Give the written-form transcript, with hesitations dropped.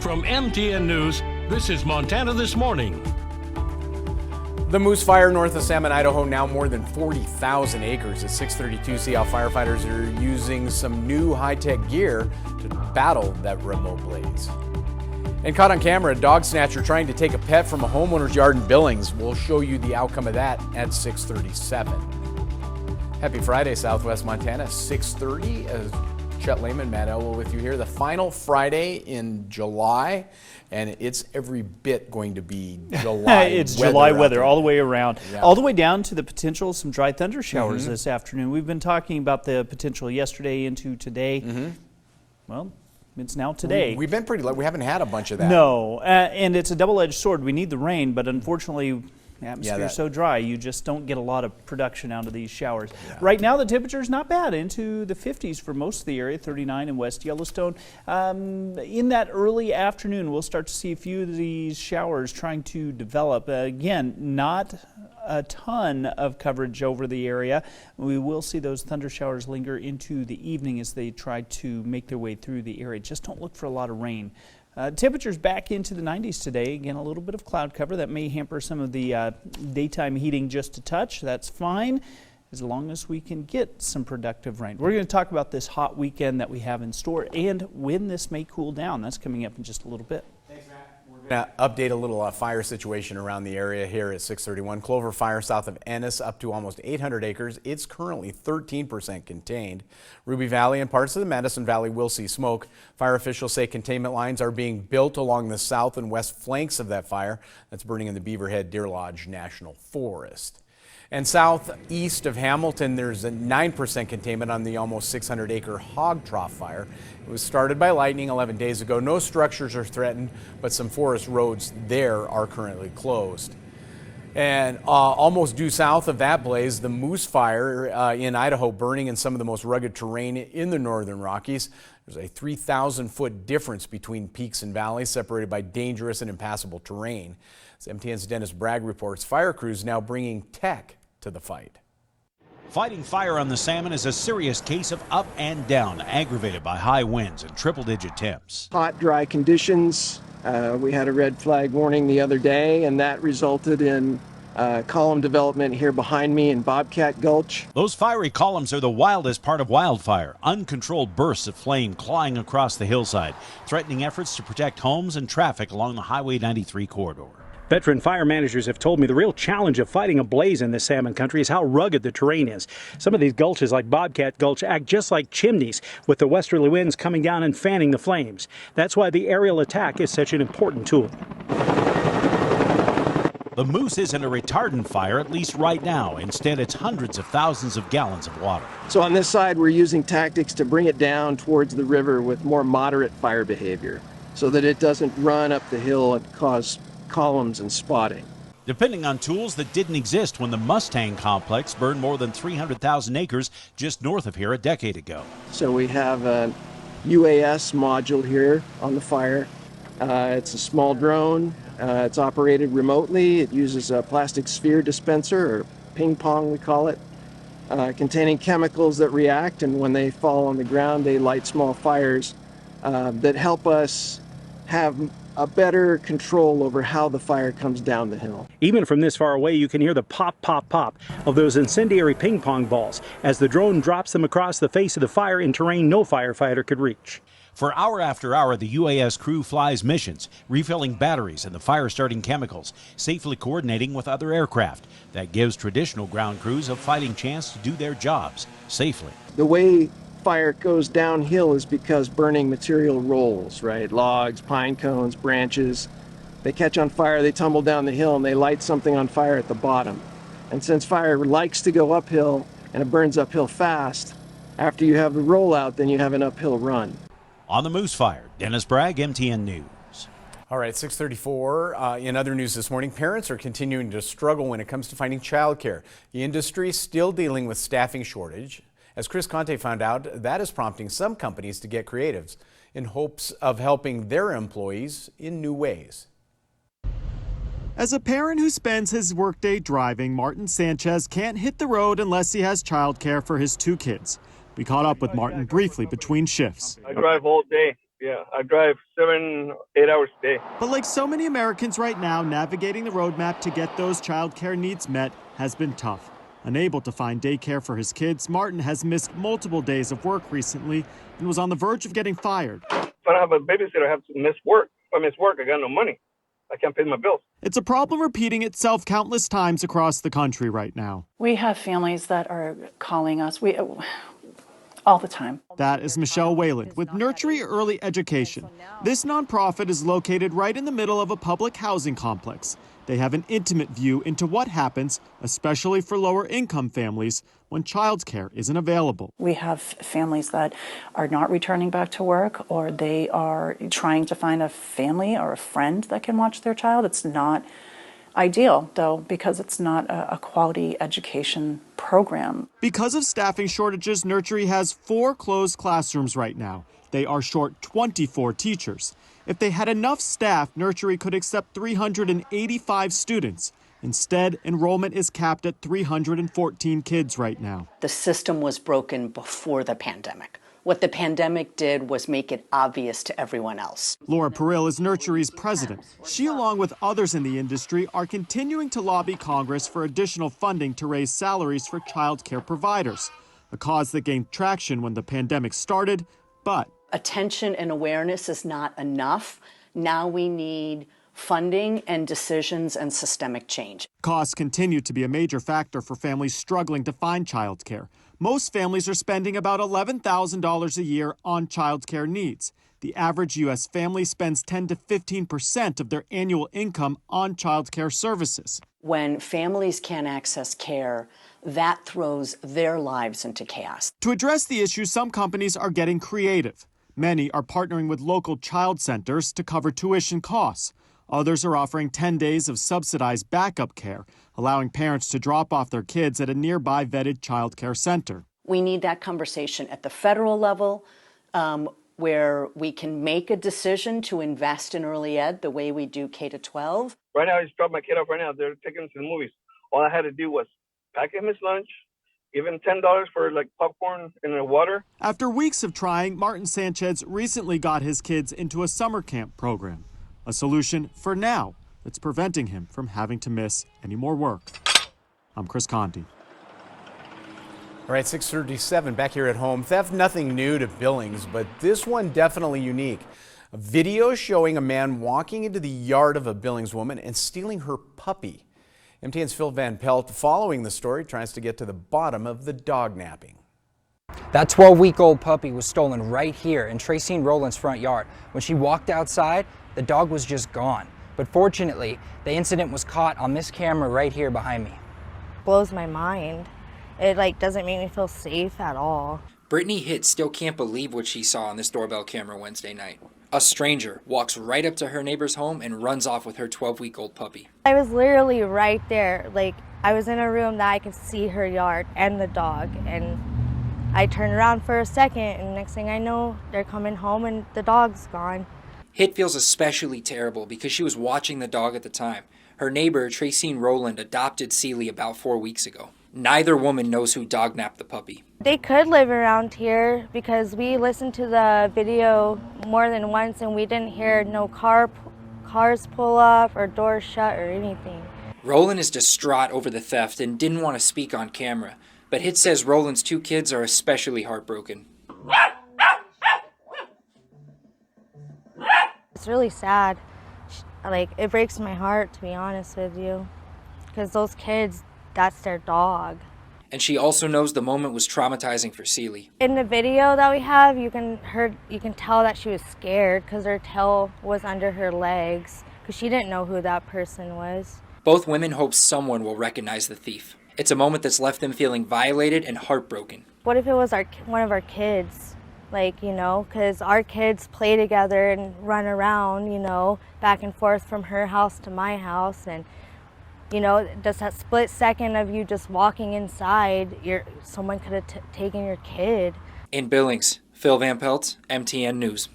From MTN News, this is Montana This Morning. The Moose Fire north of Salmon, Idaho, now more than 40,000 acres. At 6:32, see how firefighters are using some new high-tech gear to battle that remote blaze. And caught on camera, a dog snatcher trying to take a pet from a homeowner's yard in Billings. We'll show you the outcome of that at 6:37. Happy Friday, Southwest Montana, 6:30. Chet Lehman, Matt Elwell with you here. The final Friday in July, and it's every bit going to be July It's weather July weather all the way around, Yeah. all the way down to the potential of some dry thunder showers this afternoon. We've been talking about the potential yesterday into today. Well, it's now today. We've been pretty lucky. We haven't had a bunch of that. No, and it's a double-edged sword. We need the rain, but unfortunately, the atmosphere is that- so dry, you just don't get a lot of production out of these showers. Right now, the temperature is not bad, into the 50s for most of the area, 39 in West Yellowstone. In that early afternoon, we'll start to see a few of these showers trying to develop. Again, not a ton of coverage over the area. We will see those thunder showers linger into the evening as they try to make their way through the area. Just don't look for a lot of rain. Temperatures back into the 90s today. Again, a little bit of cloud cover that may hamper some of the daytime heating just a touch. That's fine as long as we can get some productive rain. We're going to talk about this hot weekend that we have in store and when this may cool down. That's coming up in just a little bit. Thanks, Matt. We're going to update a little fire situation around the area here at 6:31. Clover Fire south of Ennis, up to almost 800 acres. It's currently 13% contained. Ruby Valley and parts of the Madison Valley will see smoke. Fire officials say containment lines are being built along the south and west flanks of that fire that's burning in the Beaverhead Deer Lodge National Forest. And southeast of Hamilton, there's a 9% containment on the almost 600-acre Hog Trough fire. It was started by lightning 11 days ago. No structures are threatened, but some forest roads there are currently closed. And almost due south of that blaze, the Moose Fire in Idaho, burning in some of the most rugged terrain in the northern Rockies. There's a 3,000-foot difference between peaks and valleys, separated by dangerous and impassable terrain. As MTN's Dennis Bragg reports, fire crews now bringing tech to the fight. Fighting fire on the Salmon is a serious case of up and down, aggravated by high winds and triple-digit temps. Hot, dry conditions. We had a red flag warning the other day, and that resulted in column development here behind me in Bobcat Gulch. Those fiery columns are the wildest part of wildfire. Uncontrolled bursts of flame clawing across the hillside, threatening efforts to protect homes and traffic along the Highway 93 corridor. Veteran fire managers have told me the real challenge of fighting a blaze in this salmon country is how rugged the terrain is. Some of these gulches, like Bobcat Gulch, act just like chimneys, with the westerly winds coming down and fanning the flames. That's why the aerial attack is such an important tool. The Moose isn't a retardant fire, at least right now. Instead, it's hundreds of thousands of gallons of water. So on this side, we're using tactics to bring it down towards the river with more moderate fire behavior so that it doesn't run up the hill and cause columns and spotting. Depending on tools that didn't exist when the Mustang complex burned more than 300,000 acres just north of here a decade ago. So we have a UAS module here on the fire. It's a small drone. It's operated remotely. It uses a plastic sphere dispenser, or ping pong we call it, containing chemicals that react, and when they fall on the ground they light small fires that help us have a better control over how the fire comes down the hill. Even from this far away, you can hear the pop, pop, pop of those incendiary ping pong balls as the drone drops them across the face of the fire in terrain no firefighter could reach. For hour after hour, the UAS crew flies missions, refilling batteries and the fire-starting chemicals, safely coordinating with other aircraft. That gives traditional ground crews a fighting chance to do their jobs safely. The way fire goes downhill is because burning material rolls, right? Logs, pine cones, branches. They catch on fire, they tumble down the hill, and they light something on fire at the bottom. And since fire likes to go uphill and it burns uphill fast, after you have the rollout, then you have an uphill run. On the Moose Fire, Dennis Bragg, MTN News. All right, 6:34. In other news this morning, parents are continuing to struggle when it comes to finding childcare. The industry is still dealing with staffing shortage. As Chris Conte found out, that is prompting some companies to get creatives in hopes of helping their employees in new ways. As a parent who spends his workday driving, Martin Sanchez can't hit the road unless he has childcare for his two kids. We caught up with Martin briefly between shifts. I drive all day. Yeah, I drive 7, 8 hours a day. But like so many Americans right now, navigating the roadmap to get those childcare needs met has been tough. Unable to find daycare for his kids, Martin has missed multiple days of work recently and was on the verge of getting fired. If I don't have a babysitter, I have to miss work. If I miss work, I got no money. I can't pay my bills. It's a problem repeating itself countless times across the country right now. We have families that are calling us all the time. That is Michelle Whalen with Nurtury Early Education. This nonprofit is located right in the middle of a public housing complex. They have an intimate view into what happens, especially for lower income families, when childcare isn't available. We have families that are not returning back to work, or they are trying to find a family or a friend that can watch their child. It's not ideal, though, because it's not a quality education program. Because of staffing shortages, Nurtury has 4 closed classrooms right now. They are short 24 teachers. If they had enough staff, Nurtury could accept 385 students. Instead, enrollment is capped at 314 kids right now. The system was broken before the pandemic. What the pandemic did was make it obvious to everyone else. Laura Peril is Nurtury's president. She, along with others in the industry, are continuing to lobby Congress for additional funding to raise salaries for child care providers, a cause that gained traction when the pandemic started, but attention and awareness is not enough. Now we need funding and decisions and systemic change. Costs continue to be a major factor for families struggling to find childcare. Most families are spending about $11,000 a year on childcare needs. The average U.S. family spends 10 to 15% of their annual income on childcare services. When families can't access care, that throws their lives into chaos. To address the issue, some companies are getting creative. Many are partnering with local child centers to cover tuition costs. Others are offering 10 days of subsidized backup care, allowing parents to drop off their kids at a nearby vetted child care center. We need that conversation at the federal level, where we can make a decision to invest in early ed the way we do K-12. Right now, I just dropped my kid off right now. They're taking him to the movies. All I had to do was pack him his lunch, give him $10 for like popcorn and water. After weeks of trying, Martin Sanchez recently got his kids into a summer camp program, a solution for now that's preventing him from having to miss any more work. I'm Chris Conti. All right, 6:37 back here at home. Theft, nothing new to Billings, but this one definitely unique. A video showing a man walking into the yard of a Billings woman and stealing her puppy. MTN's Phil Van Pelt, following the story, tries to get to the bottom of the dog napping. That 12-week-old puppy was stolen right here in Tracine Rowland's front yard. When she walked outside, the dog was just gone. But fortunately, the incident was caught on this camera right here behind me. Blows my mind. It doesn't make me feel safe at all. Brittany Hitt still can't believe what she saw on this doorbell camera Wednesday night. A stranger walks right up to her neighbor's home and runs off with her 12-week-old puppy. I was literally right there. I was in a room that I could see her yard and the dog. And I turned around for a second, and next thing I know, they're coming home and the dog's gone. Hitt feels especially terrible because she was watching the dog at the time. Her neighbor, Tracine Rowland, adopted Sealy about 4 weeks ago. Neither woman knows who dognapped the puppy. They could live around here because we listened to the video more than once and we didn't hear no cars pull up or doors shut or anything. Rowland is distraught over the theft and didn't want to speak on camera, but Hitt says Rowland's 2 kids are especially heartbroken. It's really sad. It breaks my heart, to be honest with you, because those kids, that's their dog. And she also knows the moment was traumatizing for Sealy. In the video that we have, you can tell that she was scared because her tail was under her legs because she didn't know who that person was. Both women hope someone will recognize the thief. It's a moment that's left them feeling violated and heartbroken. What if it was one of our kids? Because our kids play together and run around, back and forth from her house to my house. And, just that split second of you just walking inside, someone could have taken your kid. In Billings, Phil Van Pelt, MTN News.